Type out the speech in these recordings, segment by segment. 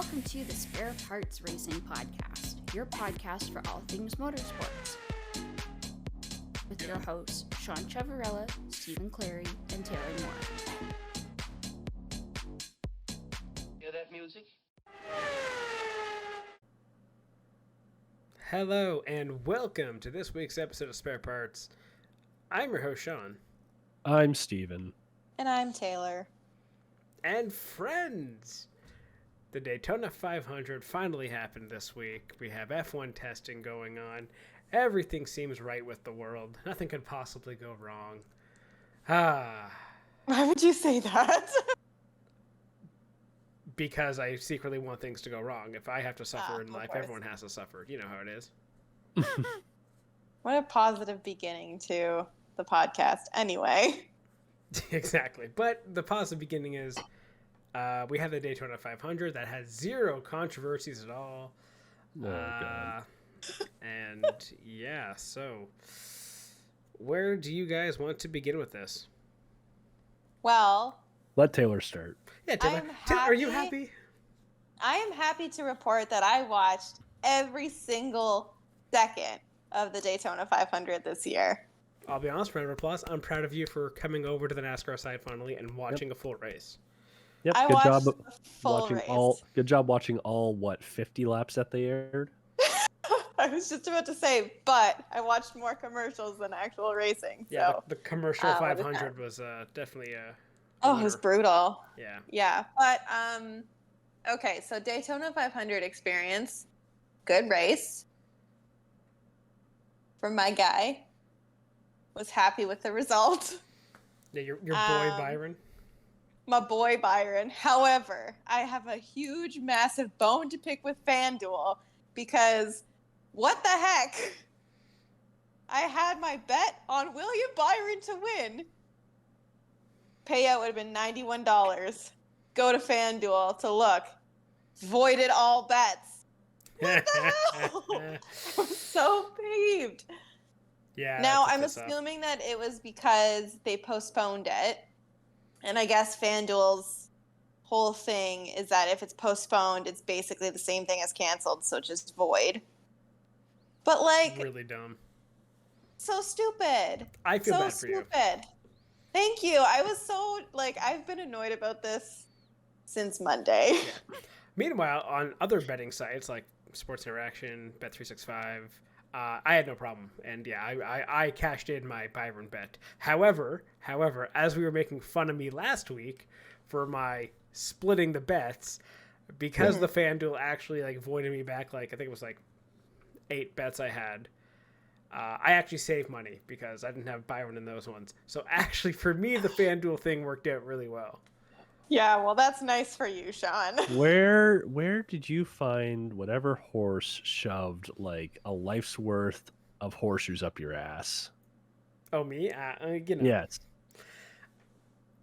Welcome to the Spare Parts Racing Podcast, your podcast for all things motorsports. With your hosts, Sean Chavarella, Stephen Clary, and Taylor Moore. Hear that music? Hello, and welcome to this week's episode of Spare Parts. I'm your host, Sean. I'm Stephen. And I'm Taylor. And friends! The Daytona 500 finally happened this week. We have F1 testing going on. Everything seems right with the world. Nothing could possibly go wrong. Why would you say that? Because I secretly want things to go wrong. If I have to suffer in life, course. everyone has to suffer. You know how it is. What a positive beginning to the podcast anyway. Exactly. But the positive beginning is we have the Daytona 500 that has zero controversies at all. God. And yeah, so where do you guys want to begin with this? Well, Let Taylor start. Yeah, Taylor. Are you happy? I am happy to report that I watched every single second of the Daytona 500 this year. I'll be honest, round of applause. I'm proud of you for coming over to the NASCAR side finally and watching a full race. Yep, I good watched job the full watching race. Good job watching all 50 laps that they aired. I was just about to say, but I watched more commercials than actual racing. Yeah, So. the commercial 500 was definitely a Oh, it was brutal. Yeah. Yeah, but okay, so Daytona 500 experience, good race from my guy. Was happy with the result. Yeah, your boy Byron. My boy Byron. However, I have a huge, massive bone to pick with FanDuel because what the heck? I had my bet on William Byron to win. Payout would have been $91. Go to FanDuel to look. Voided all bets. What the hell? I'm so peeved. Yeah. Now, I'm assuming that it was because they postponed it. And I guess FanDuel's whole thing is that if it's postponed, it's basically the same thing as canceled, so it's just void. But, like... really dumb. So stupid. I feel so bad for you. stupid. Thank you. I was so, I've been annoyed about this since Monday. Yeah. Meanwhile, on other betting sites like Sports Interaction, Bet365, I had no problem. And yeah, I cashed in my Byron bet. However, as we were making fun of me last week for my splitting the bets, because the FanDuel actually voided me back, I think it was 8 bets I had. I actually saved money because I didn't have Byron in those ones. So actually, for me, the FanDuel thing worked out really well. Yeah, well, that's nice for you, Sean. Where did you find whatever horse shoved a life's worth of horseshoes up your ass? Oh, me? Yes.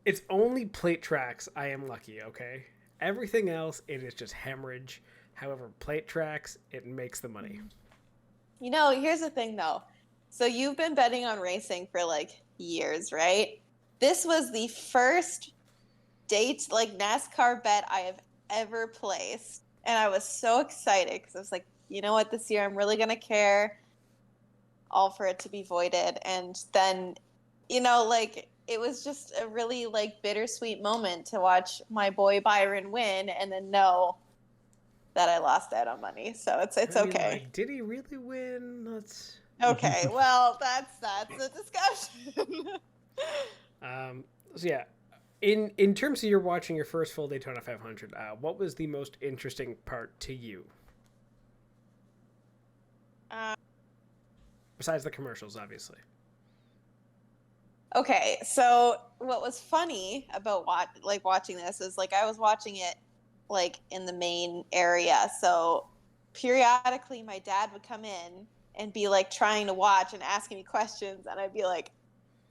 It's only plate tracks I am lucky, okay? Everything else, it is just hemorrhage. However, plate tracks, it makes the money. You know, here's the thing, though. So you've been betting on racing for, years, right? This was the first NASCAR bet I have ever placed. And I was so excited because I was like, you know what, this year I'm really going to care all for it to be voided. And then, it was just a really, bittersweet moment to watch my boy Byron win and then know that I lost out on money. So it's okay. Did he really win? Okay, well, that's a discussion. So yeah. In terms of watching your first full Daytona 500, what was the most interesting part to you? Besides the commercials, obviously. Okay, so what was funny about watching this is I was watching it in the main area. So periodically my dad would come in and be trying to watch and asking me questions, and I'd be like,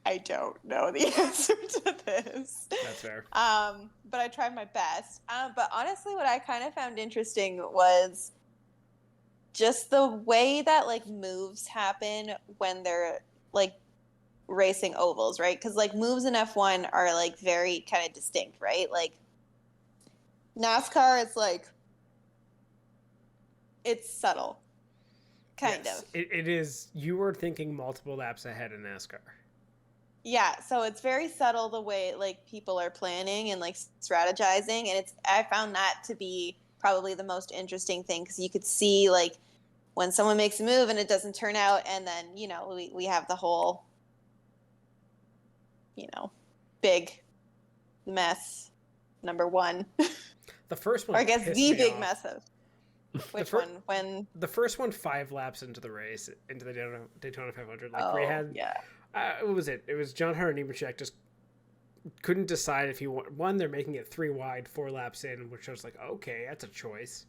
I don't know the answer to this. That's fair. But I tried my best. But honestly, what I kind of found interesting was just the way that moves happen when they're racing ovals, right? Because moves in F1 are very kind of distinct, right? NASCAR is it's subtle. Kind Yes, of. It is. You were thinking multiple laps ahead in NASCAR. Yeah, so it's very subtle the way like people are planning and like strategizing, and I found that to be probably the most interesting thing because you could see like when someone makes a move and it doesn't turn out, and then we have the whole big mess number one. The first one, Or I guess pissed the me big off. mess of which fir- one when The first one, 5 laps into the race, into the Daytona 500. Like oh we had, yeah what was it? It was John Hunter Nemechek just couldn't decide if he one. They're making it 3 wide, 4 laps in, which I was like, okay, that's a choice.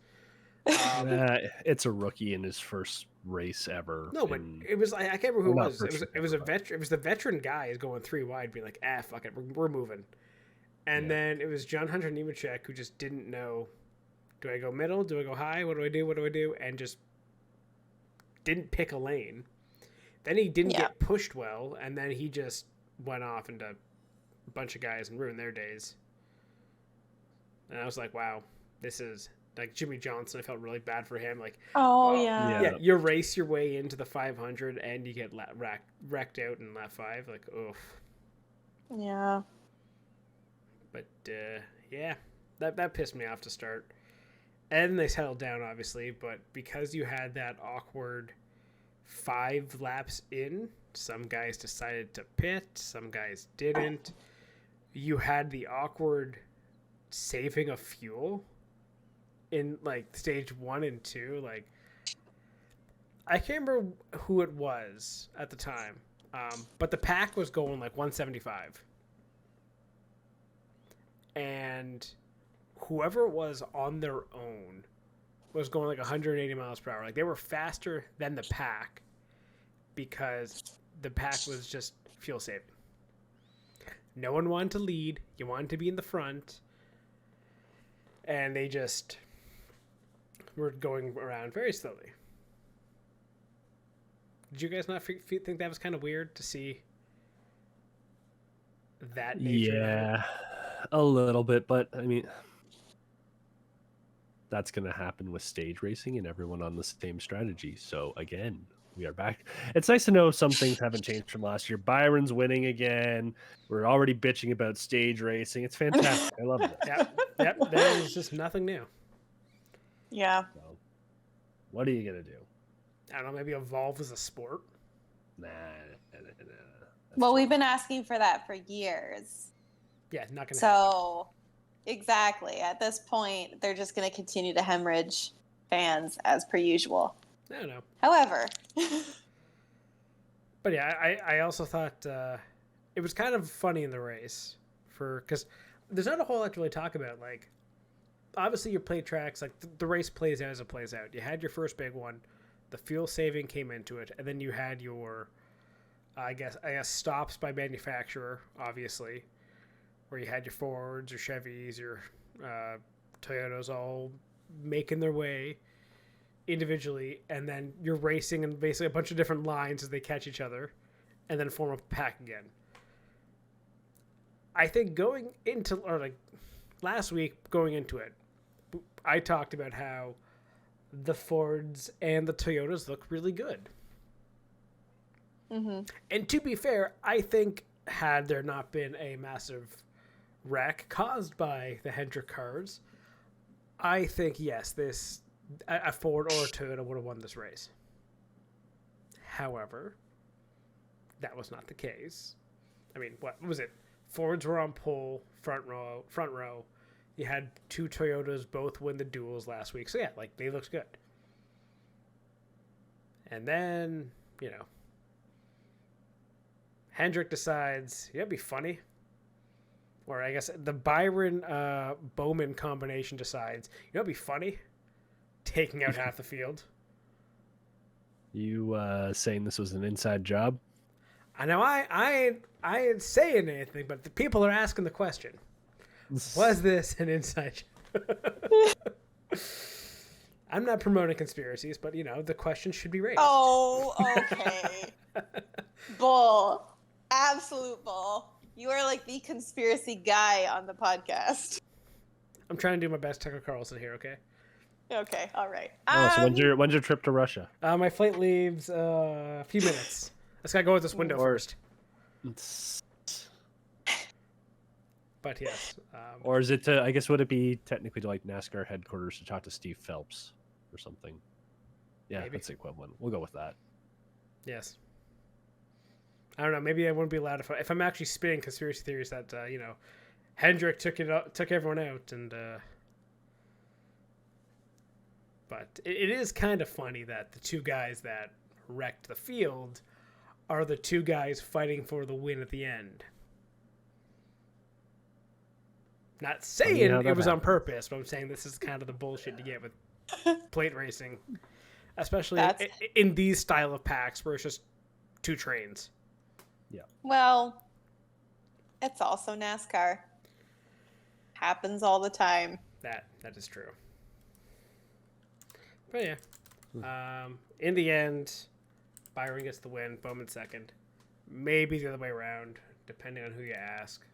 It's a rookie in his first race ever. No, but it was I can't remember who it Well, not was. It first was race a ever, but- veteran. It was the veteran guy is going 3 wide, being like, fuck it, we're moving. And Yeah. then it was John Hunter Nemechek who just didn't know, do I go middle? Do I go high? What do I do? What do I do? And just didn't pick a lane. Then he didn't Yeah. get pushed well, and then he just went off into a bunch of guys and ruined their days. And I was like, wow, this is like Jimmy Johnson. I felt really bad for him. Like, yeah. yeah, you race your way into the 500 and you get wrecked out in lap 5. Like, oof. Yeah. But yeah, that pissed me off to start. And they settled down, obviously, but because you had that awkward 5 laps in, some guys decided to pit, some guys didn't. You had the awkward saving of fuel in like stage 1 and 2. Like, I can't remember who it was at the time, but the pack was going like 175. And whoever it was on their own was going like 180 miles per hour. Like, they were faster than the pack because the pack was just fuel saving. No one wanted to lead. You wanted to be in the front. And they just were going around very slowly. Did you guys not think that was kind of weird to see that nature? Yeah, a little bit, but I mean, that's going to happen with stage racing and everyone on the same strategy. So again, we are back. It's nice to know some things haven't changed from last year. Byron's winning again. We're already bitching about stage racing. It's fantastic. I love this. Yep. There's just nothing new. Yeah. So, what are you going to do? I don't know, maybe evolve as a sport. Nah. Well, we've been asking for that for years. Yeah, not gonna happen. So, exactly. At this point, they're just going to continue to hemorrhage fans as per usual. I don't know. However, but yeah, I also thought it was kind of funny in the race because there's not a whole lot to really talk about. Like, obviously your play tracks, like the race plays out as it plays out. You had your first big one, the fuel saving came into it, and then you had your I guess stops by manufacturer, obviously, where you had your Fords, your Chevys, your Toyotas all making their way individually, and then you're racing in basically a bunch of different lines as they catch each other and then form a pack again. I think last week going into it, I talked about how the Fords and the Toyotas look really good. mm-hmm. And to be fair, I think had there not been a massive wreck caused by the Hendrick cars, I think, yes, a Ford or a Toyota would have won this race. However, that was not the case. I mean, what was it? Fords were on pole, front row. You had 2 Toyotas both win the duels last week. So yeah, like, they looked good. And then, Hendrick decides, it'd be funny. Or I guess the Byron Bowman combination decides, it'd be funny. Taking out half the field. You saying this was an inside job? I know I ain't saying anything, but the people are asking the question. Was this an inside job? I'm not promoting conspiracies, but the question should be raised. Oh, okay. Bull. Absolute bull. You are like the conspiracy guy on the podcast. I'm trying to do my best, Tucker Carlson here, okay? Okay, all right. Oh, so when's your trip to Russia? My flight leaves a few minutes. Let's gotta go with this window first. But yes. Or is it to? I guess would it be technically to like NASCAR headquarters to talk to Steve Phelps or something? Yeah, Maybe. that's the equivalent. We'll go with that. Yes. I don't know. Maybe I wouldn't be allowed if I'm actually spinning conspiracy theories that Hendrick took everyone out, and but it is kind of funny that the two guys that wrecked the field are the two guys fighting for the win at the end. Not saying it was on purpose, but I'm saying this is kind of the bullshit you get with plate racing, especially in these style of packs where it's just two trains. Yeah. Well, it's also NASCAR. Happens all the time. That is true. But yeah, in the end, Byron gets the win, Bowman second. Maybe the other way around, depending on who you ask.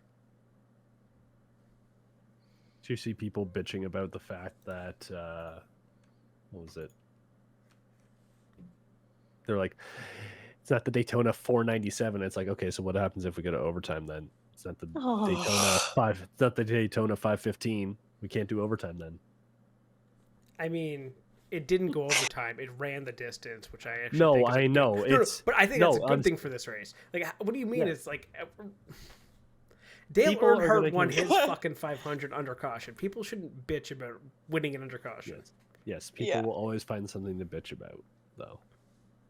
Do you see people bitching about the fact that what was it? They're like, it's not the Daytona 497. It's like, okay, so what happens if we go to overtime then? It's not the Daytona 5. It's not the Daytona 515. We can't do overtime then. I mean, it didn't go overtime. It ran the distance, which I actually no, think is I know it's. but I think that's a good thing for this race. Like, what do you mean? Yeah. It's like Dale People are Earnhardt gonna won his fucking 500 under caution. People shouldn't bitch about winning it under caution. Yes, people will always find something to bitch about, though.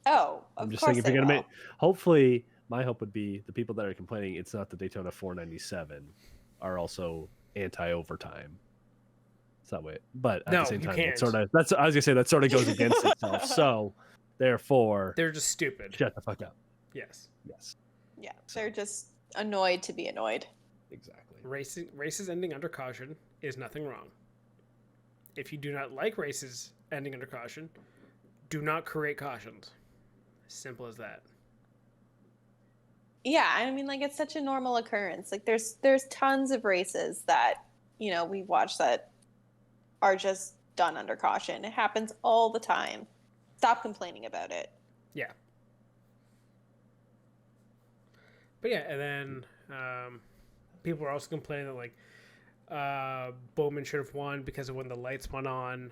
Oh, I'm of just course saying, if they you're gonna will. make, hopefully, my hope would be the people that are complaining it's not the Daytona 497 are also anti-overtime. It's that way, but at the same time, can't. That's I was gonna say that sort of goes against itself. So, therefore, They're just stupid. shut the fuck up. Yes. Yes, Yeah, they're just annoyed to be annoyed. exactly. Races ending under caution is nothing wrong. If you do not like races ending under caution, do not create cautions. Simple as that. Yeah, I mean, like, it's such a normal occurrence. Like, there's tons of races that we watch that are just done under caution. It happens all the time. Stop complaining about it. Yeah. But yeah, and then people were also complaining that like Bowman should have won because of when the lights went on,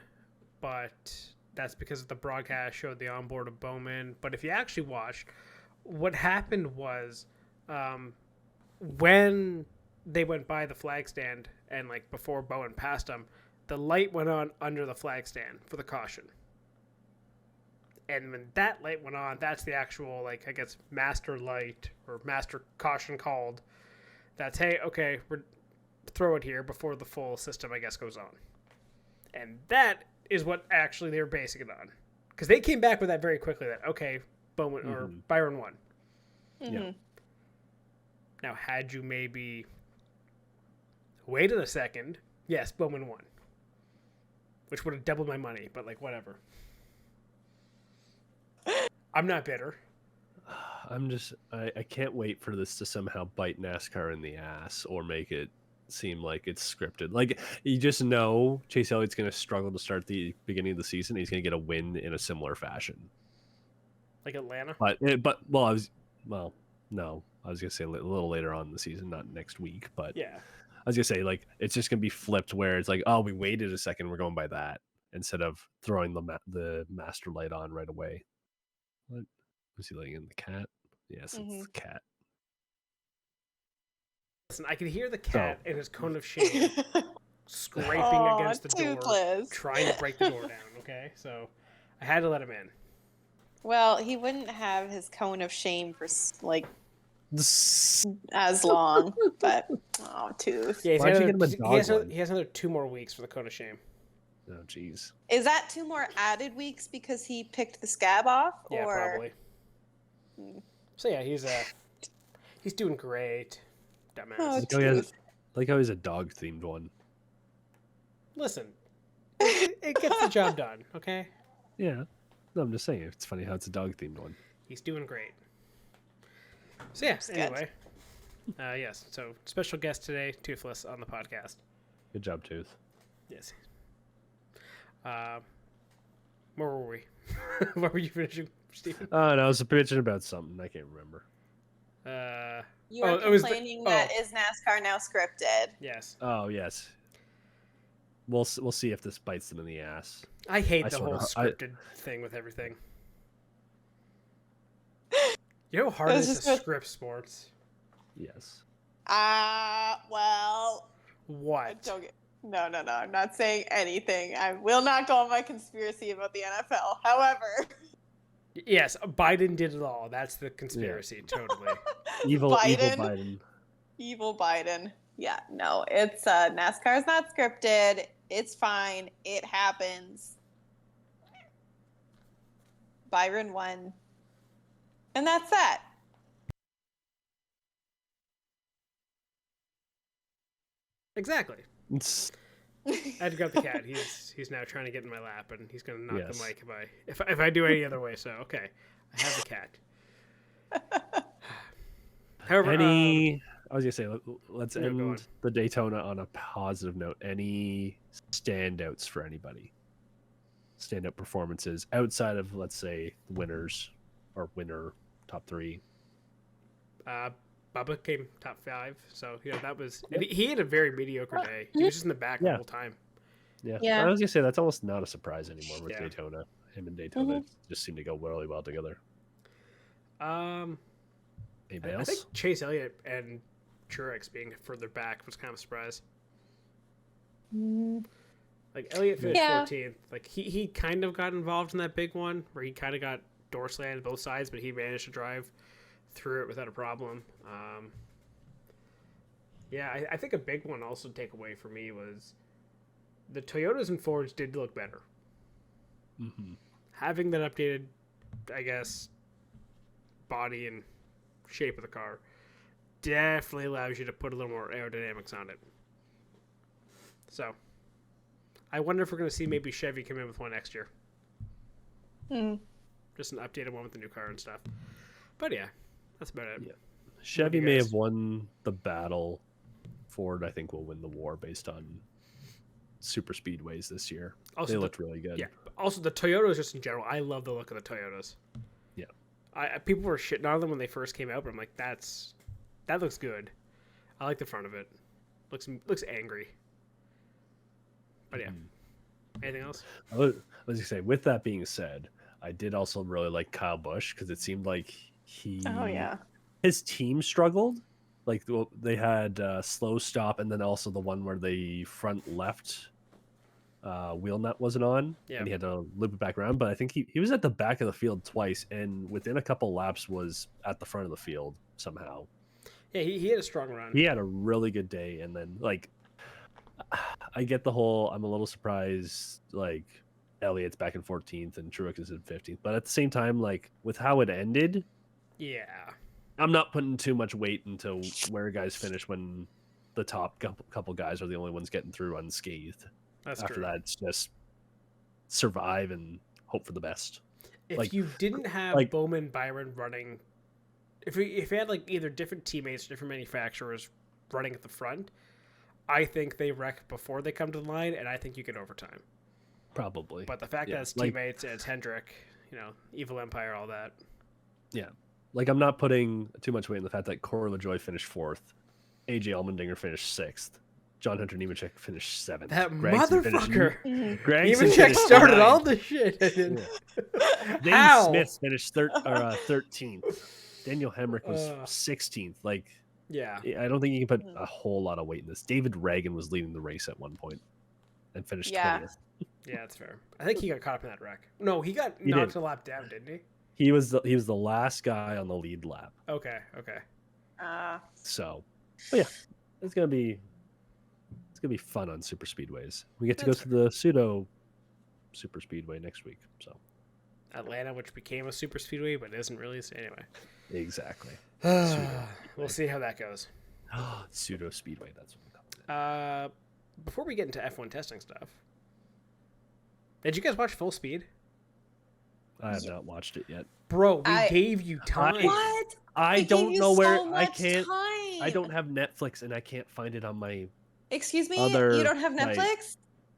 but that's because the broadcast showed the onboard of Bowman. But if you actually watched, what happened was when they went by the flag stand and like before Bowman passed them, the light went on under the flag stand for the caution. And when that light went on, that's the actual, like, I guess, master light or master caution called. That's, hey, okay, throw it here before the full system, I guess, goes on. And that is what actually they were basing it on. Because they came back with that very quickly, that, okay, Bowman or Byron won. Mm-hmm. Yeah. Now, had you maybe waited a second, yes, Bowman won. Which would have doubled my money, but, like, whatever. I'm not bitter. I can't wait for this to somehow bite NASCAR in the ass or make it seem like it's scripted. Like, you just know Chase Elliott's going to struggle to start the beginning of the season. He's going to get a win in a similar fashion. Like Atlanta? No, I was going to say a little later on in the season, not next week, but Yeah. I was going to say, like, it's just going to be flipped where it's like, oh, we waited a second, we're going by that, instead of throwing the master light on right away. What was he letting in the cat? Yes, it's the cat. Listen, I could hear the cat in his cone of shame scraping against the door, trying to break the door down, okay? So I had to let him in. Well, he wouldn't have his cone of shame for, like, as long, but, oh, Tooth. Yeah, Why'd you get him a dog one? he has another 2 more weeks for the cone of shame. Oh, jeez. Is that 2 more added weeks because he picked the scab off? Yeah, or... probably. So yeah, he's doing great. Dumbass. Oh, Like how he's a dog themed one. Listen, it gets the job done, okay? Yeah. No, I'm just saying it's funny how it's a dog themed one. He's doing great. So yeah, anyway. Yes, so special guest today, Toothless, on the podcast. Good job, Tooth. Yes. Where were we? What were you finishing, Stephen? No, I was bitching about something. I can't remember. You were it was complaining that is NASCAR now scripted? Yes. Oh yes. We'll see if this bites them in the ass. I hate the whole scripted thing with everything. You know how hard it is to script sports? Yes. Well. What? No. I'm not saying anything. I will not go on my conspiracy about the NFL. However. Yes, Biden did it all. That's the conspiracy, totally. Evil Biden. Evil Biden. Yeah, no, it's NASCAR's not scripted. It's fine. It happens. Byron won. And that's that. Exactly. I'd got the cat. He's now trying to get in my lap, and he's gonna knock the mic if I do any other way. So okay, I have the cat. However, I was gonna say let's end the Daytona on a positive note. Any standouts for anybody? Standout performances outside of, let's say, winners or winner top 3. Bubba came top 5, so that was. And he had a very mediocre day. He was just in the back the whole time. Yeah. I was gonna say that's almost not a surprise anymore with Daytona. Him and Daytona just seem to go really well together. Anybody else? I think Chase Elliott and Truex being further back was kind of a surprise. Like Elliott finished 14th. Like he kind of got involved in that big one where he kind of got door slammed both sides, but he managed to drive through it without a problem. I think a big one also to take away for me was the Toyotas and Fords did look better. Mm-hmm. Having that updated, I guess, body and shape of the car definitely allows you to put a little more aerodynamics on it. So, I wonder if we're going to see maybe Chevy come in with one next year. Just an updated one with the new car and stuff. But yeah, that's about it. Yeah. Chevy may have won the battle. Ford, I think, will win the war based on super speedways this year. Also, they looked really good. Yeah. Also, the Toyotas just in general, I love the look of the Toyotas. Yeah. People were shitting on them when they first came out, but I'm like, that looks good. I like the front of it. Looks angry. But yeah. Anything else? I was going to say, with that being said, I did also really like Kyle Busch because it seemed like his team struggled. Like they had slow stop, and then also the one where the front left wheel nut wasn't on, and he had to loop it back around. But I think he was at the back of the field twice, and within a couple laps was at the front of the field somehow. Yeah, he had a strong run. He had a really good day, and then I get the whole. I'm a little surprised, like Elliott's back in 14th and Truex is in 15th, but at the same time, like with how it ended, I'm not putting too much weight into where guys finish when the top couple guys are the only ones getting through unscathed. After that, it's just survive and hope for the best. If you didn't have Bowman, Byron running, if you had either different teammates, different manufacturers running at the front, I think they wreck before they come to the line, and I think you get overtime. Probably. But the fact that it's teammates and it's Hendrick, Evil Empire, all that. Yeah. I'm not putting too much weight in the fact that Corey LaJoie finished 4th, AJ Allmendinger finished 6th, John Hunter Nemechek finished 7th. That motherfucker! Nemechek started all the shit. Dane Smith finished 13th. Daniel Hemrick was 16th. I don't think you can put a whole lot of weight in this. David Reagan was leading the race at one point and finished 20th. Yeah, that's fair. I think he got caught up in that wreck. No, he got knocked a lap down, didn't he? He was the last guy on the lead lap. Okay. So, but yeah, it's gonna be fun on super speedways. We get to go to the pseudo super speedway next week. So, Atlanta, which became a super speedway, but isn't really. So anyway, exactly. We'll see how that goes. Pseudo speedway. That's what we call it. Before we get into F1 testing stuff, did you guys watch Full Speed? I have not watched it yet. Bro, we gave you time. What? I don't know where I can't. Time. I don't have Netflix and I can't find it on my. Excuse me? Other You don't have Netflix?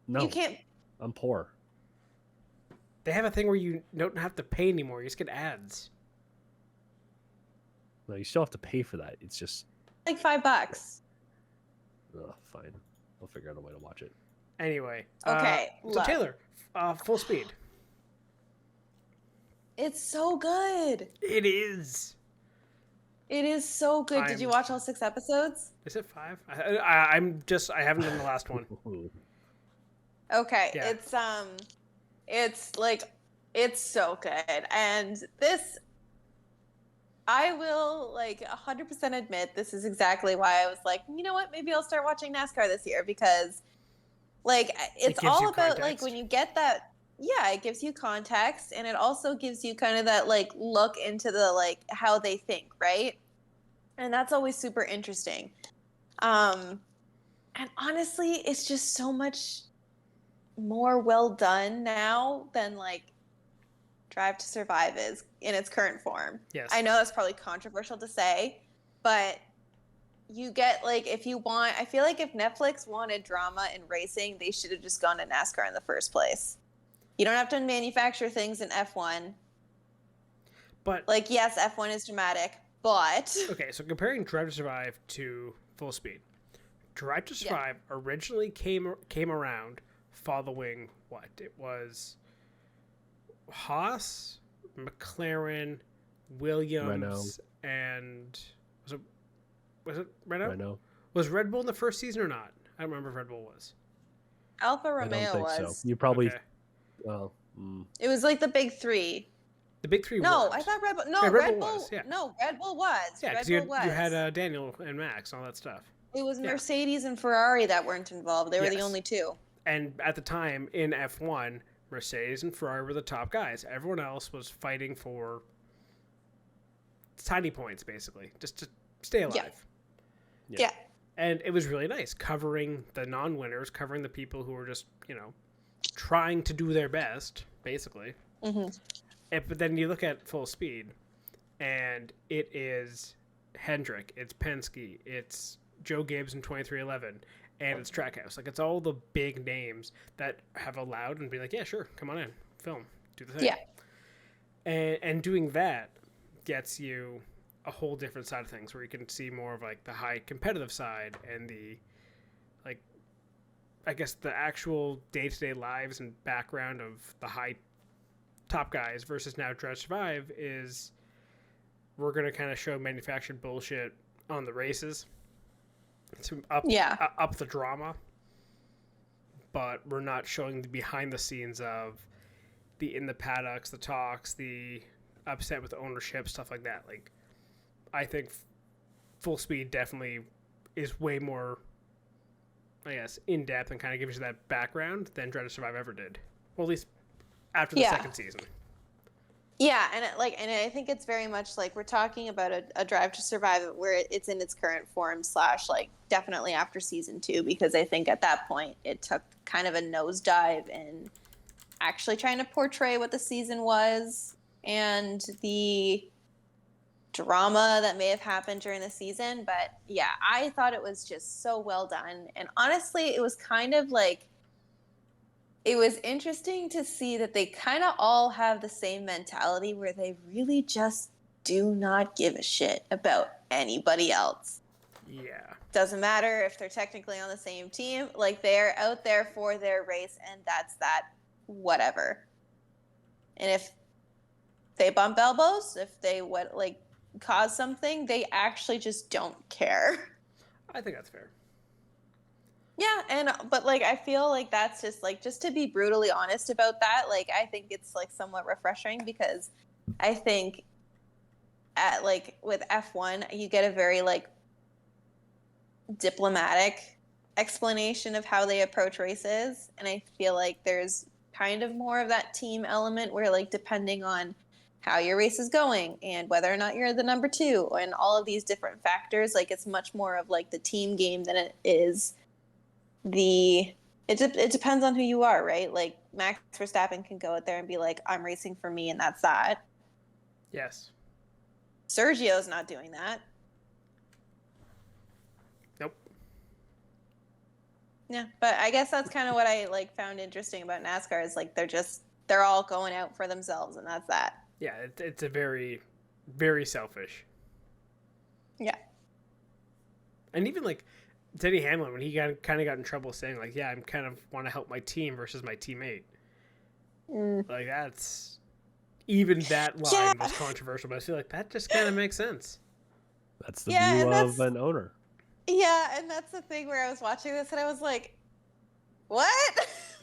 No. You can't. I'm poor. They have a thing where you don't have to pay anymore. You just get ads. No, you still have to pay for that. It's just Like $5. fine. I'll figure out a way to watch it. Anyway. Okay, So look. Taylor, Full Speed. It's so good. It is. It is so good. Did you watch all 6 episodes? Is it 5? I haven't done the last one. Okay, Yeah. it's so good. And this, I will 100% admit, this is exactly why I was like, you know what, maybe I'll start watching NASCAR this year, because it's all about context. when you get that, yeah, it gives you context, and it also gives you kind of that look into the how they think, right? And that's always super interesting. And honestly, it's just so much more well done now than Drive to Survive is in its current form. Yes. I know that's probably controversial to say, but you get if you want, I feel like if Netflix wanted drama in racing, they should have just gone to NASCAR in the first place. You don't have to manufacture things in F1. But yes, F1 is dramatic, but okay, so comparing Drive to Survive to Full Speed. Drive to Survive originally came around following what? It was Haas, McLaren, Williams, and was it Renault? Renault. Was Red Bull in the first season or not? I don't remember if Red Bull was. Alfa I don't Romeo think was. so. You probably. Okay. Well, It was the big 3. The big 3 No, weren't. I thought Red Bull. No, Yeah, Red Bull. was, yeah. No, Red Bull was. Yeah, Red because Bull you was. had Daniel and Max and all that stuff. It was Yeah. Mercedes and Ferrari that weren't involved. They were the Yes. only 2. And at the time in F1, Mercedes and Ferrari were the top guys. Everyone else was fighting for tiny points, basically, just to stay alive. Yeah. And it was really nice covering the non-winners, covering the people who were just, trying to do their best, basically. Mm-hmm. But then you look at Full Speed, and it is Hendrick, it's Penske, it's Joe Gibbs in 2311, and it's Trackhouse. It's all the big names that have allowed and be like, yeah, sure, come on in, film, do the thing. Yeah. And doing that gets you a whole different side of things where you can see more of the high competitive side and the I guess the actual day-to-day lives and background of the high top guys versus now Drive to Survive is we're going to kind of show manufactured bullshit on the races to up the drama, but we're not showing the behind the scenes of the in the paddocks, the talks, the upset with ownership, stuff like that. I think Full Speed definitely is way more, I guess, in depth and kind of gives you that background than Drive to Survive ever did. Well, at least after the second season. Yeah, and I think it's very much we're talking about a Drive to Survive where it's in its current form / definitely after season 2, because I think at that point it took kind of a nosedive in actually trying to portray what the season was and the drama that may have happened during the season. But yeah, I thought it was just so well done, and honestly it was kind of it was interesting to see that they kind of all have the same mentality where they really just do not give a shit about anybody else. Yeah. Doesn't matter if they're technically on the same team. They're out there for their race, and that's that. Whatever. And if they bump elbows, if they cause something, they actually just don't care. I think that's fair. Yeah, but I feel that's just to be brutally honest about that. I think it's somewhat refreshing, because I think at with F1 you get a very diplomatic explanation of how they approach races, and I feel there's kind of more of that team element where depending on how your race is going and whether or not you're the number 2 and all of these different factors, it's much more of the team game than it is it depends on who you are, right? Max Verstappen can go out there and be I'm racing for me, and that's that. Yes. Sergio's not doing that. Nope. Yeah, but I guess that's kind of what I found interesting about NASCAR is they're just they're all going out for themselves, and that's that. Yeah, it's a very, very selfish. Yeah. And even like Denny Hamlin, when he kind of got in trouble saying like, yeah, I'm kind of want to help my team versus my teammate. Like that's even that line was controversial, but I feel like that just kind of makes sense. That's the view of an owner. Yeah, and that's the thing where I was watching this and I was like, what?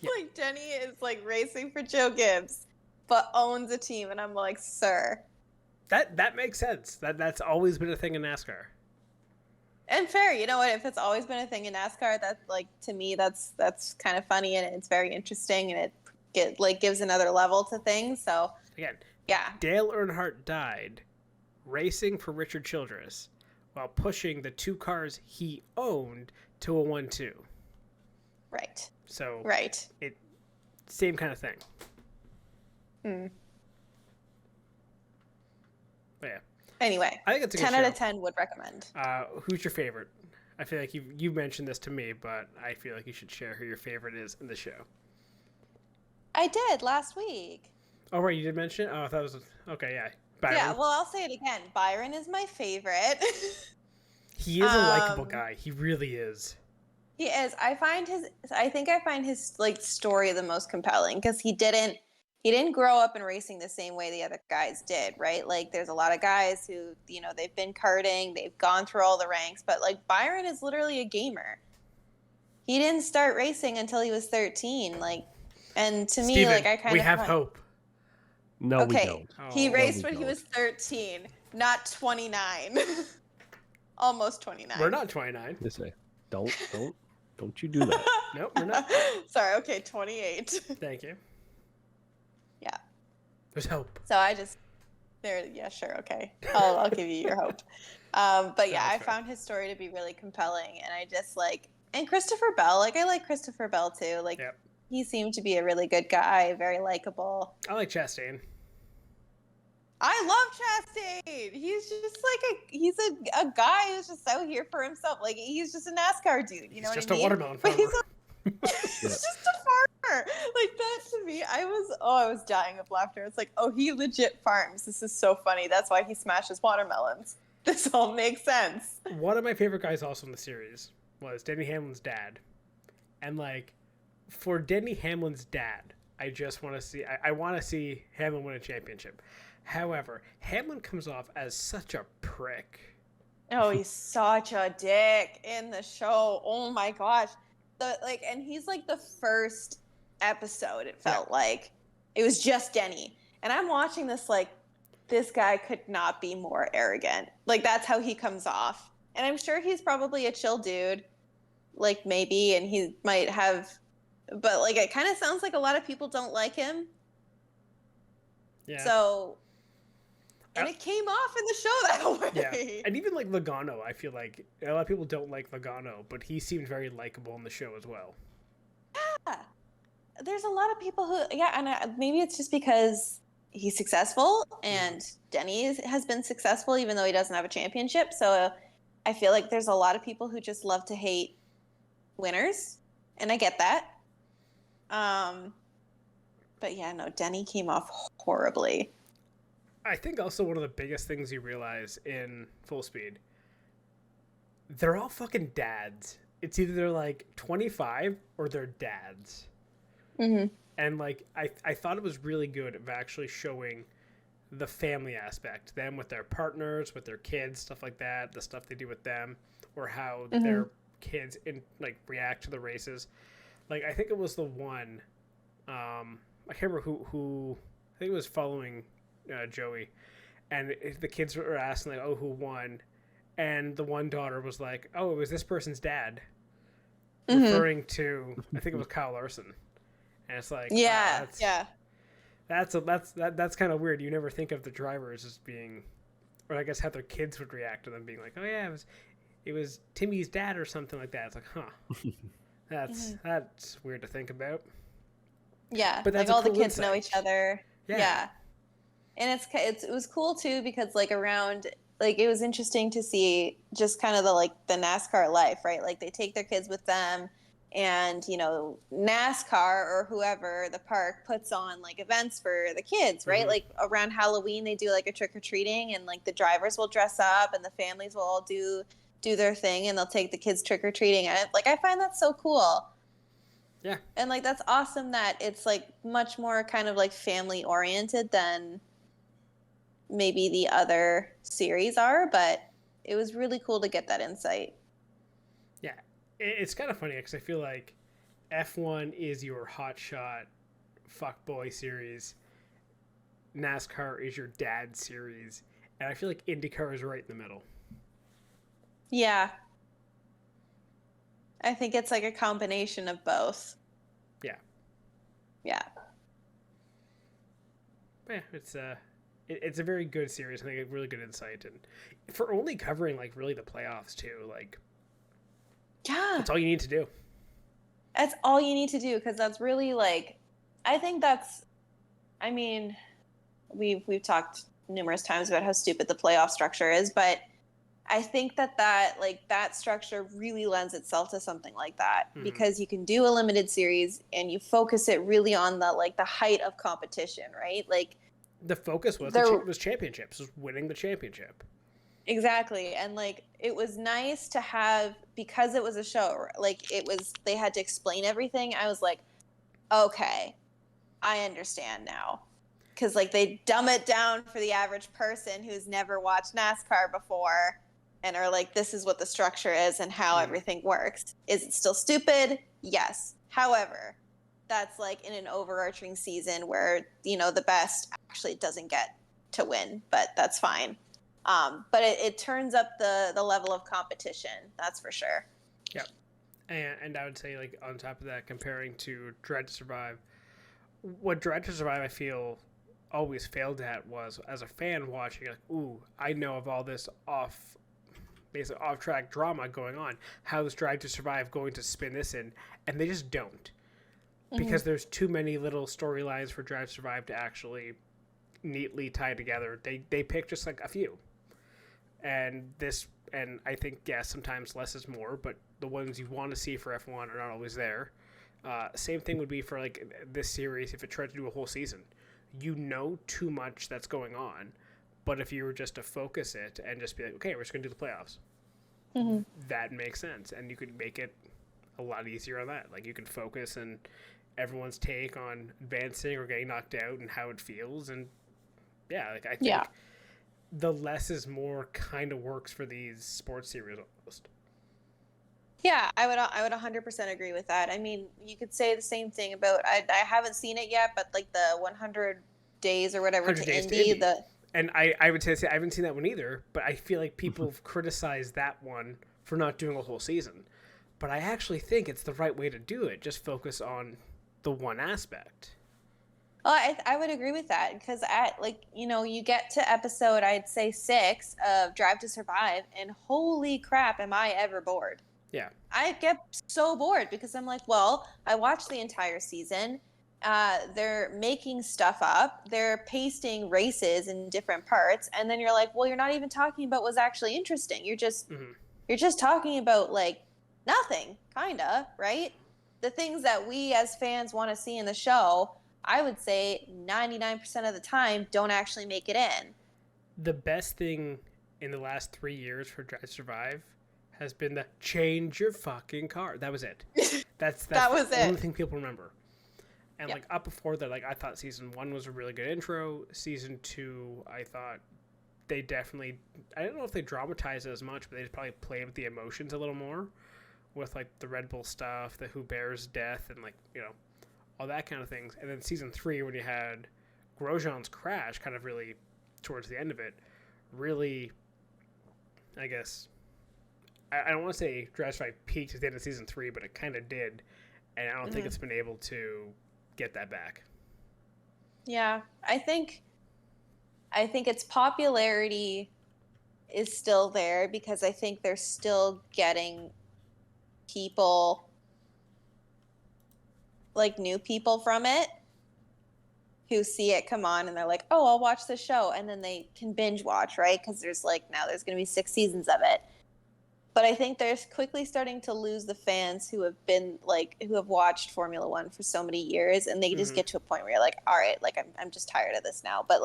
Yeah. Like Denny is like racing for Joe Gibbs, but owns a team, and I'm like, sir. That makes sense. That's always been a thing in NASCAR. And fair, you know what? If it's always been a thing in NASCAR, that's like, to me, that's kind of funny, and it's very interesting, and it gives another level to things. So Again, yeah, Dale Earnhardt died racing for Richard Childress while pushing the 2 cars he owned to a 1-2. right. So Right. Same kind of thing. But yeah. Anyway, I think it's a good 10 show. out of 10 would recommend. Who's your favorite? I feel like you mentioned this to me, but I feel like you should share who your favorite is in the show. I did last week. Oh, right, you did mention it? Oh, I thought it was... Okay, yeah. Byron. Yeah, well, I'll say it again. Byron is my favorite. He is a likable guy. He really is. He is. I think I find his like story the most compelling because he didn't grow up in racing the same way the other guys did, right? Like there's a lot of guys who, they've been karting, they've gone through all the ranks, but like Byron is literally a gamer. He didn't start racing until he was 13, like, and to me, Steven, like I kind of we have hope. No, we don't. He Oh. raced No, we when he was 13, not 29. Almost 29. We're not 29. They say, don't you do that. Nope, we're not. Sorry, okay, 28. Thank you. Yeah. There's hope. So yeah, sure, okay. I'll give you your hope. But yeah, I found his story to be really compelling, and I just and Christopher Bell, I like Christopher Bell too. Like, Yep. He seemed to be a really good guy, very likable. I like Chastain. I love Chastain. He's just he's a guy who's just out here for himself. Like, he's just a NASCAR dude. You know what I mean? He's just a watermelon But farmer. he's just a farmer. Like, that to me, I was dying of laughter. It's like, oh, he legit farms. This is so funny. That's why he smashes watermelons. This all makes sense. One of my favorite guys also in the series was Denny Hamlin's dad. And for Denny Hamlin's dad, I just want to see I want to see Hamlin win a championship. However, Hamlin comes off as such a prick. Oh, he's such a dick in the show. Oh my gosh. And he's the first episode, it felt like. It was just Denny. And I'm watching this this guy could not be more arrogant. That's how he comes off. And I'm sure he's probably a chill dude. Maybe, and he might have, but it kind of sounds like a lot of people don't like him. Yeah. So, and it came off in the show that way. Yeah. And even Logano, I feel like a lot of people don't like Logano, but he seemed very likable in the show as well. Yeah. There's a lot of people who, and maybe it's just because he's successful, and Denny has been successful even though he doesn't have a championship. So I feel like there's a lot of people who just love to hate winners, and I get that. But yeah, no, Denny came off horribly. I think also one of the biggest things you realize in Full Speed, they're all fucking dads. It's either they're 25 or they're dads. Mm-hmm. And I thought it was really good of actually showing the family aspect, them with their partners, with their kids, stuff like that, the stuff they do with them, or how their kids react to the races. I think it was the one, I can't remember who I think it was following Joey, and the kids were asking who won, and the one daughter was like, oh, it was this person's dad, referring to, I think it was Kyle Larson. And it's that's kind of weird. You never think of the drivers as being, or I guess how their kids would react to them being like, oh yeah, it was Timmy's dad or something like that. It's that's weird to think about. Yeah, but that's all cool the kids insight. know each other. Yeah. And it was cool too because around it was interesting to see just kind of the NASCAR life, right? They take their kids with them. and NASCAR or whoever the park puts on like events for the kids, right? Like around Halloween they do like a trick-or-treating, and like the drivers will dress up and the families will all do their thing, and they'll take the kids trick-or-treating. And like I find that so cool. Yeah. And like that's awesome that it's like much more kind of like family oriented than maybe the other series are, but it was really cool to get that insight. Yeah, it's kind of funny because I feel like F1 is your hotshot fuckboy series, NASCAR is your dad series, and I feel like IndyCar is right in the middle. Yeah. I think it's like a combination of both. Yeah. Yeah. But yeah, it's a very good series. I think a really good insight, and for only covering like really the playoffs too, like yeah, that's all you need to do. That's all you need to do, because that's really like, I think that's, I mean, we've talked numerous times about how stupid the playoff structure is, but I think that structure really lends itself to something like that, because you can do a limited series and you focus it really on the height of competition, right? Like the focus was championships, was winning the championship. Exactly. And like it was nice to have, because it was a show, like they had to explain everything. I was like, okay, I understand now. Because like they dumb it down for the average person who's never watched NASCAR before and are like, this is what the structure is and how everything works. Is it still stupid? Yes. However, that's like in an overarching season where, the best actually doesn't get to win, but that's fine. But it turns up the level of competition. That's for sure. Yep. And I would say, like, on top of that, comparing to Drive to Survive, what Drive to Survive I feel always failed at was, as a fan watching, like, ooh, I know of all this off-track drama going on. How is Drive to Survive going to spin this in? And they just don't. Because there's too many little storylines for Drive to Survive to actually neatly tie together. They pick just like a few. And I think, yeah, sometimes less is more, but the ones you want to see for F1 are not always there. Same thing would be for like this series if it tried to do a whole season. Too much that's going on, but if you were just to focus it and just be like, okay, we're just going to do the playoffs, that makes sense. And you could make it a lot easier on that. Like you can focus on everyone's take on advancing or getting knocked out and how it feels. And yeah, like I think the less is more kind of works for these sports series almost. Yeah, I would 100% agree with that. I mean, you could say the same thing about, I haven't seen it yet, but like the 100 days or whatever to Indy. And I would say I haven't seen that one either, but I feel like people have criticized that one for not doing a whole season. But I actually think it's the right way to do it. Just focus on the one aspect. Well, I would agree with that, because you get to episode, I'd say 6 of Drive to Survive, and holy crap, am I ever bored. Yeah. I get so bored because I'm like, well, I watched the entire season. They're making stuff up. They're pasting races in different parts. And then you're like, well, you're not even talking about what's actually interesting. You're just talking about like nothing, kinda, right? The things that we as fans want to see in the show, I would say 99% of the time don't actually make it in. The best thing in the last 3 years for Drive to Survive has been the change your fucking car. That was it. That's that was the it. only thing people remember. And like up before that, like I thought season 1 was a really good intro. Season 2, I thought they definitely, I don't know if they dramatized it as much, but they just probably played with the emotions a little more with like the Red Bull stuff, the Who Bears death, and like, all that kind of things. And then season 3, when you had Grosjean's crash kind of really towards the end of it, really, I guess, I don't want to say Drive to Survive peaked at the end of season 3, but it kind of did. And I don't think it's been able to get that back. Yeah, I think its popularity is still there, because I think they're still getting people, like new people from it, who see it come on and they're like, oh, I'll watch the show. And then they can binge watch, right? Because there's going to be 6 seasons of it. But I think they're quickly starting to lose the fans who have been who have watched Formula One for so many years, and they just get to a point where you're like, all right, I'm just tired of this now. But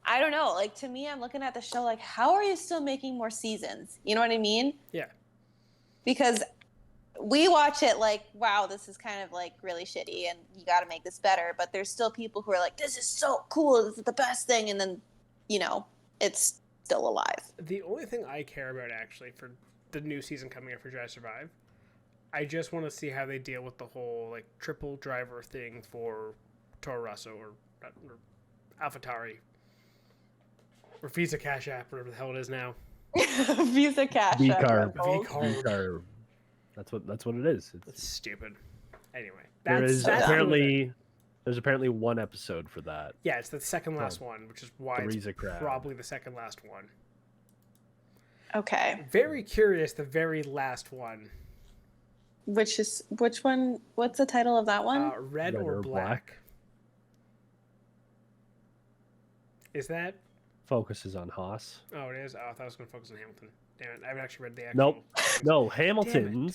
I don't know. To me, I'm looking at the show how are you still making more seasons? You know what I mean? Yeah. Because we watch it wow, this is kind of really shitty, and you got to make this better. But there's still people who are like, this is so cool, this is the best thing, and then it's still alive. The only thing I care about actually for the new season coming up for Drive Survive, I just want to see how they deal with the whole triple driver thing for Toro Rosso or AlphaTauri or Visa Cash App, whatever the hell it is now. Visa Cash App. V-Car. That's what it is. It's stupid. Anyway, there's apparently one episode for that. Yeah, it's the second last one, which is why it's probably the second last one. Okay. Very curious, the very last one. Which one? What's the title of that one? Red or Black. Is that? Focuses on Haas. Oh, it is? Oh, I thought I was going to focus on Hamilton. Damn it, I haven't actually read the actual... No, Hamilton,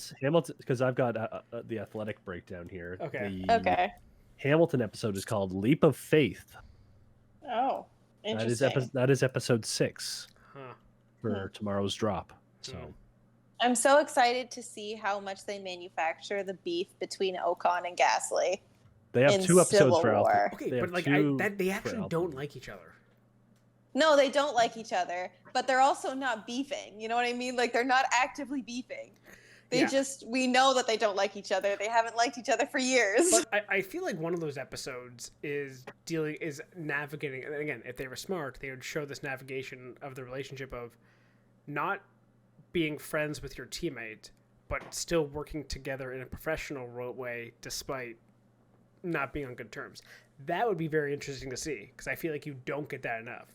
because I've got the Athletic breakdown here. Okay. Okay. Hamilton episode is called Leap of Faith. Oh, interesting. That is episode 6 Huh. for tomorrow's drop. So I'm so excited to see how much they manufacture the beef between Ocon and Gasly. They have 2 episodes Civil for War. Alpha. Okay, but they actually don't like each other. No, they don't like each other, but they're also not beefing. You know what I mean? They're not actively beefing. We know that they don't like each other. They haven't liked each other for years. But I feel like one of those episodes is navigating, and again, if they were smart, they would show this navigation of the relationship of not being friends with your teammate, but still working together in a professional way despite not being on good terms. That would be very interesting to see, because I feel like you don't get that enough.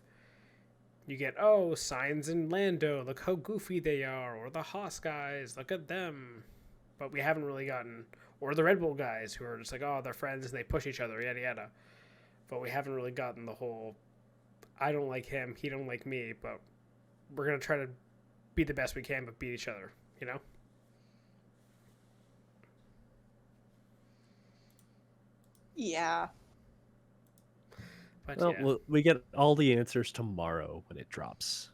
You get, Sainz and Lando, look how goofy they are, or the Haas guys, look at them. But we haven't really gotten, or the Red Bull guys who are just they're friends and they push each other, yada yada. But we haven't really gotten the whole, I don't like him, he don't like me, but we're going to try to be the best we can, but beat each other, you know? Yeah. But we get all the answers tomorrow when it drops.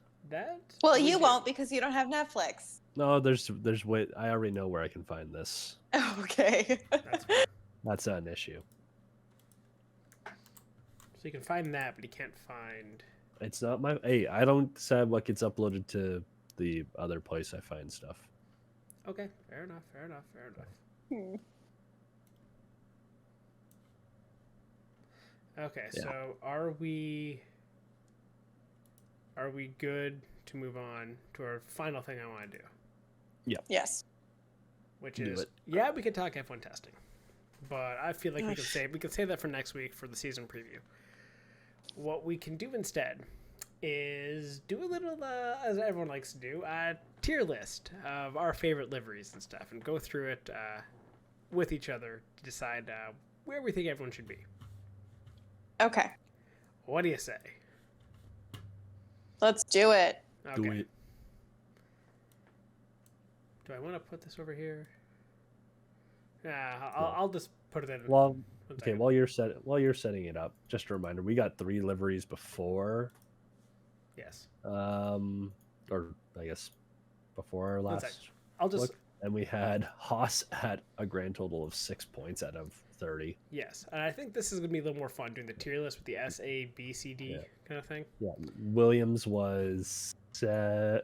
Well, you won't because you don't have Netflix. No, there's way. I already know where I can find this. Okay. That's an issue. So you can find that, but you can't find. It's not my. Hey, I don't decide what gets uploaded to the other place I find stuff. Okay, fair enough. Okay, Yeah. so are we good to move on to our final thing I want to do? Yeah. Yes. Which Do is it. we could talk F1 testing, but I feel like we could save that for next week for the season preview. What we can do instead is do a little, as everyone likes to do, a tier list of our favorite liveries and stuff, and go through it with each other to decide where we think everyone should be. Okay. What do you say? Let's do it. Okay. Do it. Do I want to put this over here? I'll just put it in. Well, okay. While you're setting it up, just a reminder: we got 3 liveries before. Yes. Or I guess before our last. I'll just. Look, and we had Haas at a grand total of 6 points out of 30. Yes, and I think this is going to be a little more fun doing the tier list with the S, A, B, C, D kind of thing. Yeah, Williams was 7,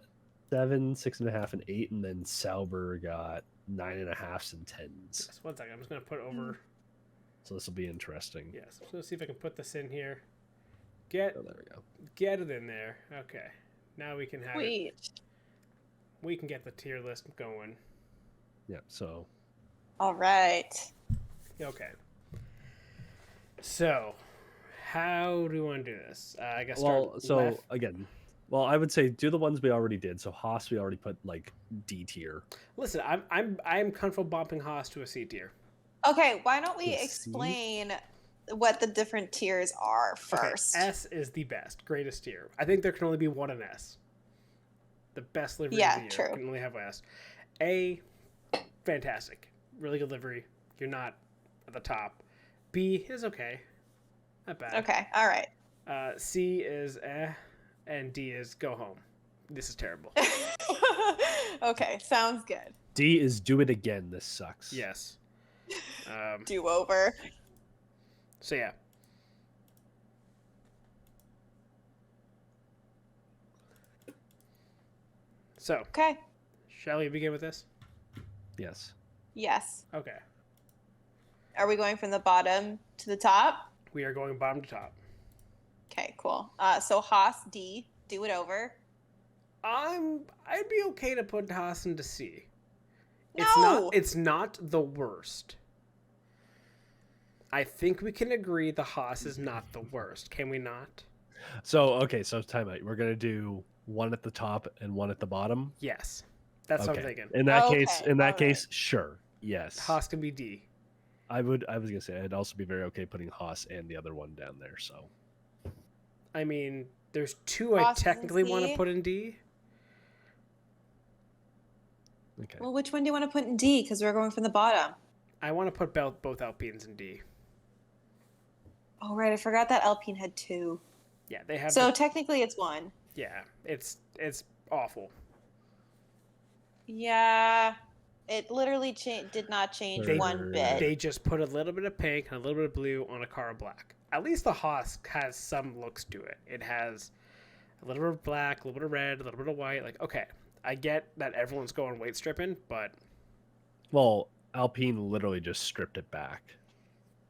6.5, and 8, and then Sauber got 9.5s and 10s. Yes, one second. I'm just going to put over. So this will be interesting. Yes, so let's see if I can put this in here. There we go. Get it in there. Okay, now we can have it. We can get the tier list going. Yeah. So. All right. Okay. So, how do we want to do this? I guess. I would say do the ones we already did. So Haas, we already put D tier. Listen, I'm comfortable bumping Haas to a C tier. Okay, why don't we explain what the different tiers are first? Okay, S is the best, greatest tier. I think there can only be one in S. The best livery Yeah, of the year. true. Can only have last. A, fantastic. Really good livery. You're not at the top. B is okay. Not bad. Okay, all right. C is and D is go home. This is terrible. Okay, sounds good. D is do it again. This sucks. Yes. Do over. So yeah. So, Okay. shall we begin with this? Yes. Yes. Okay. Are we going from the bottom to the top? We are going bottom to top. Okay, cool. So Haas D, do it over. I'd be okay to put Haas into C. No. It's not the worst. I think we can agree the Haas is not the worst. Can we not? So time out. We're gonna do one at the top and one at the bottom. Yes. That's what I'm thinking. In that Okay, case, sure. Yes. Haas can be D. I was gonna say I'd also be very okay putting Haas and the other one down there. So I mean, there's two I Haas is in technically want to C? put in D. okay. Well, which one do you want to put in D? Because we're going from the bottom. I want to put both Alpines in D. Oh, right. I forgot that Alpine had 2. Yeah, they have. So technically it's 1. Yeah, it's awful. Yeah. It literally did not change They- one bit. They just put a little bit of pink and a little bit of blue on a car of black. At least the Haas has some looks to it. It has a little bit of black, a little bit of red, a little bit of white. Like, okay, I get that everyone's going weight stripping, but Well, Alpine literally just stripped it back.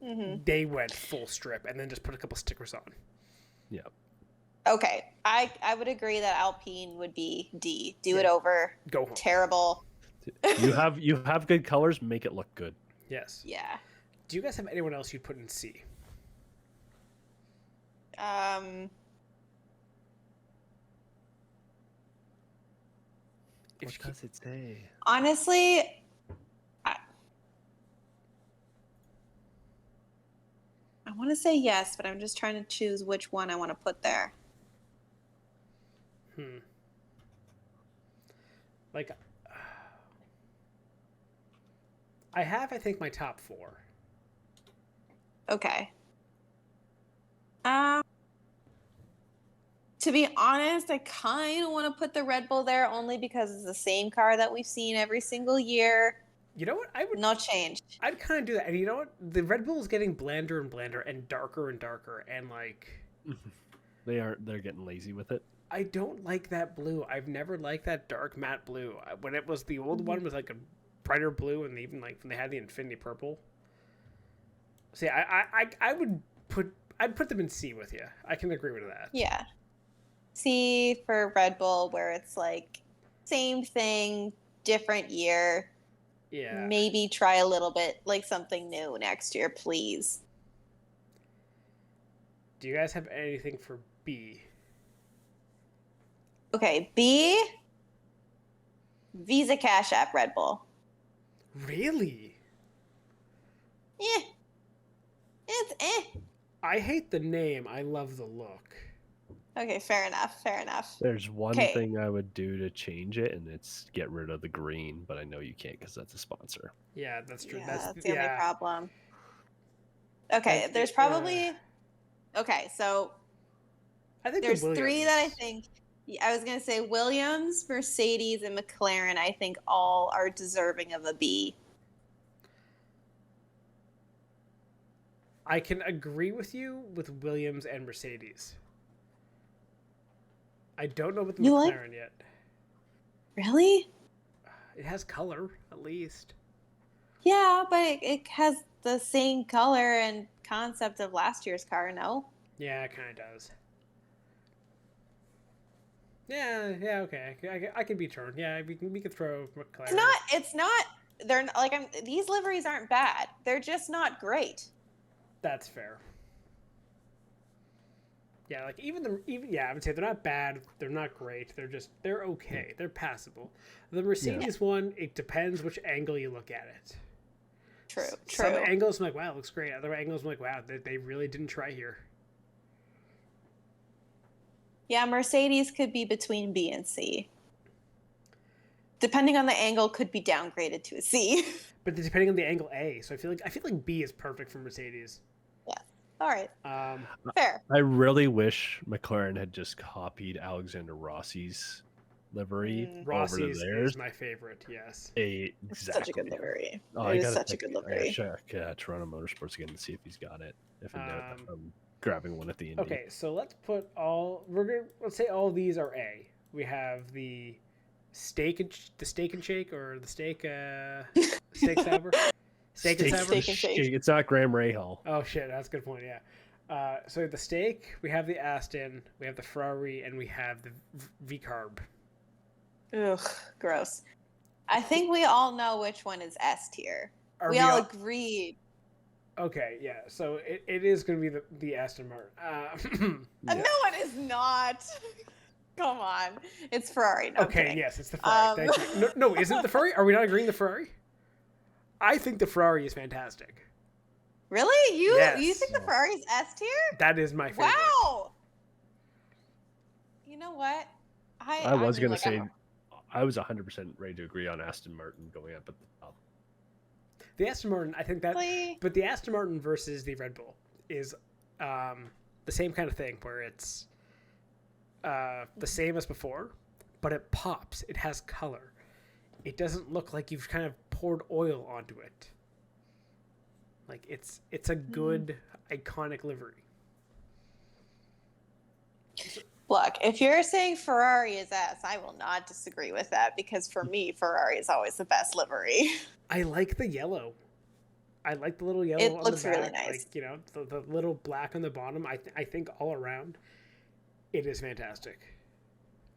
Mm-hmm. they went full strip and then just put a couple stickers on. Yeah. Okay. I would agree that Alpine would be D. Do it over. Go home. Terrible. You have good colors. Make it look good. Yes. Yeah. Do you guys have anyone else you'd put in C? What does it say? Honestly, I want to say yes, but I'm just trying to choose which one I want to put there. Like, I think, my top 4. Okay. To be honest, I kind of want to put the Red Bull there only because it's the same car that we've seen every single year. You know what? No change. I'd kind of do that. And you know what? The Red Bull is getting blander and blander and darker, and like, They're getting lazy with it. I don't like that blue. I've never liked that dark matte blue. When it was the old one was like a brighter blue, and even like when they had the infinity purple. See, I'd put them in C with you. I can agree with that. Yeah. C for Red Bull, where it's like same thing, different year. Yeah. Maybe try a little bit like something new next year, please. Do you guys have anything for B? Okay, B. Visa Cash App Red Bull. Really? It's I hate the name. I love the look. Okay, fair enough. There's one 'Kay. thing I would do to change it, and it's get rid of the green. But I know you can't because that's a sponsor. Yeah, that's true. Yeah, that's that's the only yeah. problem. Okay, Like, there's probably... Okay, so I think there's the 3 that I Williams- think... I was going to say Williams, Mercedes, and McLaren, I think all are deserving of a B. I can agree with you with Williams and Mercedes. I don't know about the You like- McLaren yet. Really? It has color, at least. Yeah, but it has the same color and concept of last year's car, no? Yeah, it kind of does. Yeah, okay. I can be turned. Yeah, we can throw McLaren. It's not, they're not, like, these liveries aren't bad. They're just not great. That's fair. Yeah, like even yeah, I would say they're not bad. They're not great. They're okay. They're passable. The Mercedes one, it depends which angle you look at it. True. Some angles I'm like, wow, it looks great. Other angles I'm like, wow, they really didn't try here. Yeah, Mercedes could be between B and C. depending on the angle, could be downgraded to a C. But depending on the angle, A. So I feel like B is perfect for Mercedes. Yeah. All right. Um, Fair. I really wish McLaren had just copied Alexander Rossi's livery over to Rossi's theirs. is my favorite. Yes. It's Exactly. such a good livery. Oh, It I is gotta such a check- good I gotta livery. check Toronto Motorsports again to see if he's got it. If in doubt, I'm grabbing one at the end. Okay, so let's let's say all these are A. We have the steak and shake, or the steak saber. Steak and saber. Steak and shake. It's not Graham Rahal. Oh shit, that's a good point. Yeah. So the steak, we have the Aston, we have the Ferrari, and we have the V carb. Ugh, gross. I think we all know which one is S tier. Are We all agreed. Okay, yeah. So it is going to be the Aston Martin. No, it is not. Come on. It's Ferrari. No, I'm Okay, kidding. yes, it's the Ferrari. Thank you. No, isn't it the Ferrari? Are we not agreeing the Ferrari? I think the Ferrari is fantastic. Really? You Yes. think the Ferrari's S tier? That is my favorite. Wow. You know what? I was gonna say, I was 100% ready to agree on Aston Martin going up at the top. The Aston Martin, I think that, Really? but the Aston Martin versus the Red Bull is the same kind of thing where it's the same as before, but it pops. It has color. It doesn't look like you've kind of poured oil onto it. Like it's a good iconic livery. Look, if you're saying Ferrari is S, I will not disagree with that because for me, Ferrari is always the best livery. I like the yellow. I like the little yellow It on looks the back. really nice. Like, you know, the little black on the bottom. I think all around, it is fantastic.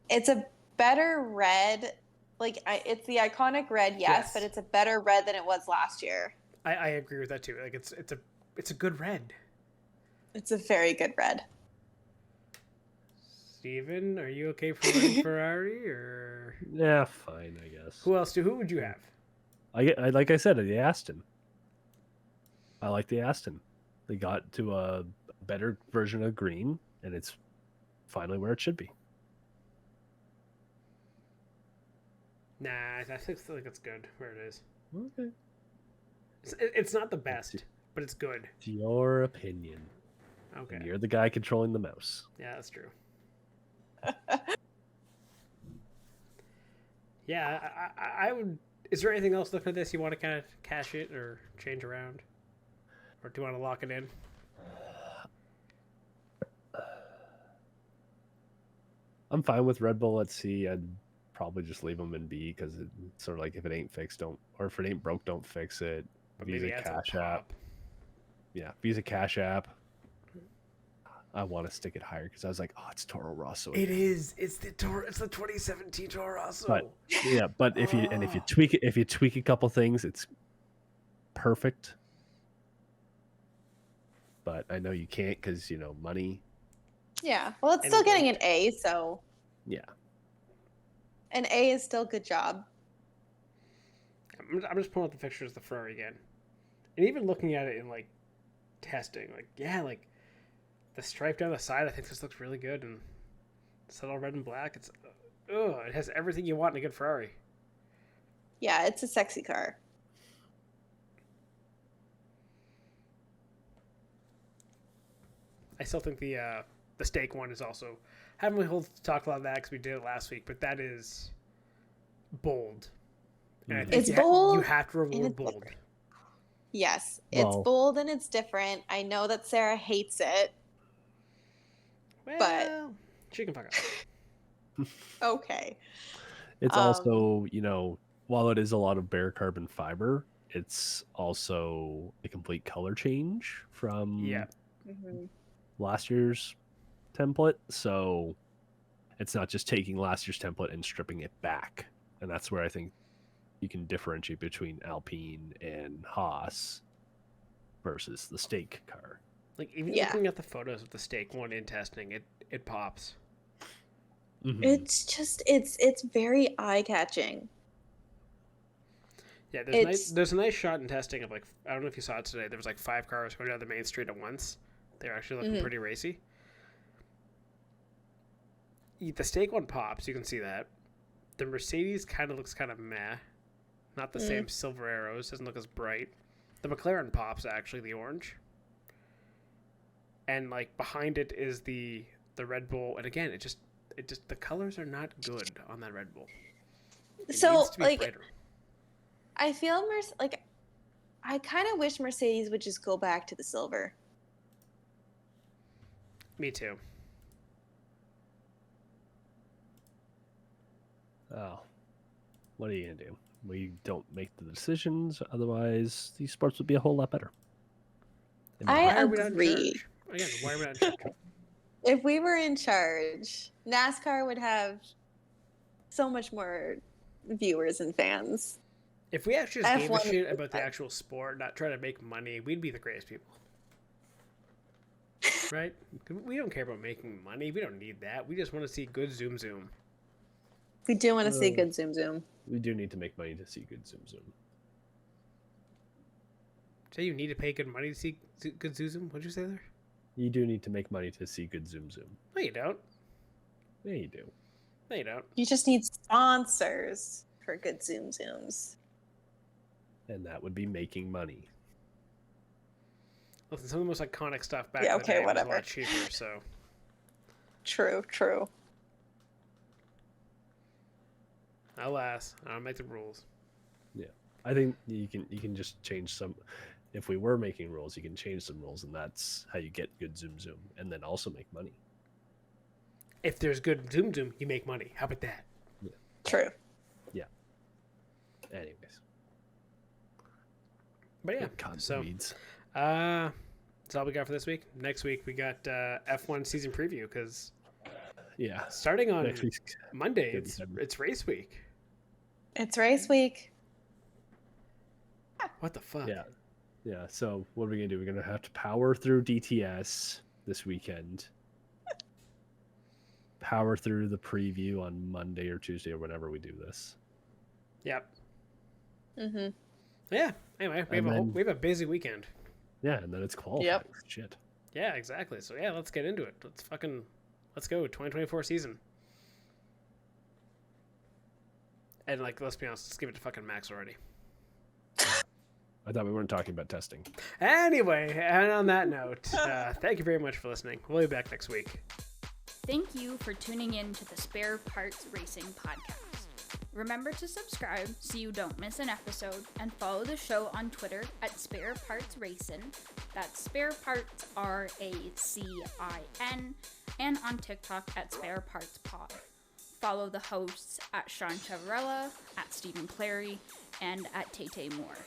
It's a better red. Like, it's the iconic red, yes, but it's a better red than it was last year. I agree with that too. Like it's a good red. It's a very good red. Steven, are you okay for running Ferrari or? Yeah, fine, I guess. Who would you have? I like I said, the Aston. I like the Aston. They got to a better version of green, and it's finally where it should be. Nah, I think it's good where it is. Okay. It's not the best, but it's good. It's your opinion. Okay. And you're the guy controlling the mouse. Yeah, that's true. Yeah, I would. Is there anything else looking at this you want to kind of cash it or change around, or do you want to lock it in? I'm fine with Red Bull at C. I'd probably just leave them in B because it's sort of like if it ain't fixed, don't, or if it ain't broke, don't fix it. But Visa maybe add some Cash App. pop. Yeah, Visa Cash App. I want to stick it higher because I was like, oh, it's Toro Rosso. It is. It's the 2017 Toro Rosso. But yeah, but if you tweak a couple things, it's perfect. But I know you can't because money. Yeah. Well, it's still getting an A, so Yeah. an A is still a good job. I'm just pulling up the pictures of the Ferrari again, and even looking at it in like testing, like the stripe down the side. I think this looks really good, and subtle red and black. It has everything you want in a good Ferrari. Yeah, it's a sexy car. I still think the steak one is also. Haven't we talked about that because we did it last week, but that is bold. And I think It's bold. You have to and reward it's bold. different. Yes, Well- it's bold and it's different. I know that Sarah hates it. Well, she can fuck up. Okay. It's also, while it is a lot of bare carbon fiber, it's also a complete color change from last year's template. So it's not just taking last year's template and stripping it back. And that's where I think you can differentiate between Alpine and Haas versus the steak car. Like even looking at the photos of the steak one in testing, it pops. Mm-hmm. It's just it's very eye catching. Yeah, there's a nice shot in testing of like, I don't know if you saw it today. There was like 5 cars going down the main street at once. They're actually looking pretty racy. The steak one pops. You can see that. The Mercedes kind of looks kind of meh. Not the same silver arrows. Doesn't look as bright. The McLaren pops, actually, the orange. And, like, behind it is the Red Bull. And again, it just the colors are not good on that Red Bull. It needs to be brighter. I feel I kind of wish Mercedes would just go back to the silver. Me too. Oh, what are you gonna do? We don't make the decisions, otherwise these sports would be a whole lot better. I Why are we not in agree. charge? Again, why are we not in charge? If we were in charge, NASCAR would have so much more viewers and fans. If we actually just gave a F1 shit about the actual sport, not trying to make money, we'd be the greatest people. Right? We don't care about making money. We don't need that. We just want to see good zoom zoom. We do want to see good zoom zoom. We do need to make money to see good zoom zoom. So you need to pay good money to see good zoom zoom? What'd you say there? You do need to make money to see good zoom zoom. No, you don't. Yeah, you do. No, you don't. You just need sponsors for good zoom zooms. And that would be making money. Listen, some of the most iconic stuff back Yeah, in the okay, day whatever. was a lot cheaper, so... True. Alas, I don't make the rules. Yeah. I think you can just change some. If we were making rules, you can change some rules, and that's how you get good zoom zoom, and then also make money. If there's good zoom zoom, you make money. How about that? Yeah. True. Yeah. Anyways. But yeah, God, so weeds. that's all we got for this week. Next week we got F1 season preview because Yeah. starting on Next week. Monday Good it's race week. It's race week. What the fuck? Yeah. Yeah. So what are we gonna do? We're gonna have to power through DTS this weekend. Power through the preview on Monday or Tuesday or whenever we do this. Yep. Mm-hmm. Yeah. Anyway, we have a busy weekend. Yeah, and then it's qualifying. Yep. Shit. Yeah, exactly. So yeah, let's get into it. Let's go 2024 season. And like, let's be honest, let's give it to fucking Max already. I thought we weren't talking about testing. Anyway, and on that note, thank you very much for listening. We'll be back next week. Thank you for tuning in to the Spare Parts Racing podcast. Remember to subscribe so you don't miss an episode, and follow the show on Twitter at Spare Parts Racing. That's Spare Parts RACIN, and on TikTok at Spare Parts Pod. Follow the hosts at Sean Chavarella, at Stephen Clary, and at Tay Moore.